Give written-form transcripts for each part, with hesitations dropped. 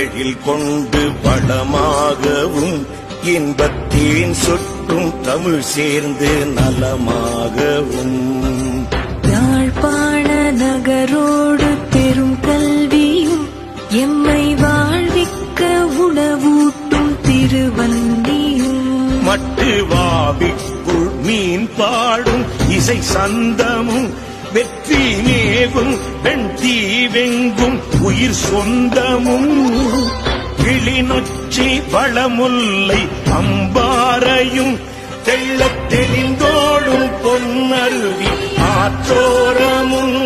எழில் கொண்டு வளமாகவும் இன்பத்தேன் சொட்டும் தமிழ் சேர்ந்து நலமாகவும் யாழ்ப்பாண நகரோடு பெரும் கல்வியும் எம்மை வாழ்விக்க உணவூட்டும் திருவந்தியும் மட்டு வாவிக்குள் மீன் பாடும் இசை சந்தமும் வெற்றி மேவும் பெண் தீவெங்கும் உயிர் சொந்தமும் கிளிநொச்சி வளமுல்லை அம்பாறையும் தெள்ளத் தெளிந்தோடும் பொன்னருவி ஆற்றோரமும்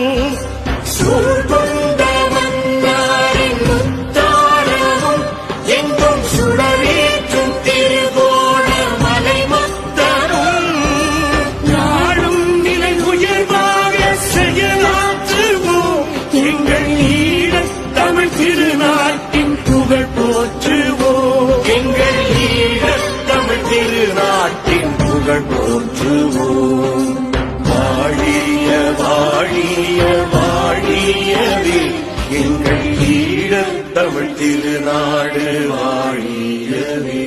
சூழ்கொண்ட மன்னாரின் முத்தாரமும் எங்கும் சுடரேற்றும் திருகோண மலை மொத்தமும் நாடும் நிலை உயர்வாக செயலாற்றுவோம் எங்கள் ஈழத் தமிழ் திருநாட்டின் புகழ் போற்றுவோம் எங்கள் ஈழத் தமிழ் திருநாட்டின் புகழ் போற்றுவோம் வாழிய வாழிய வாழியவே எங்கள் ஈழத் தமிழ் திருநாடு வாழியவே.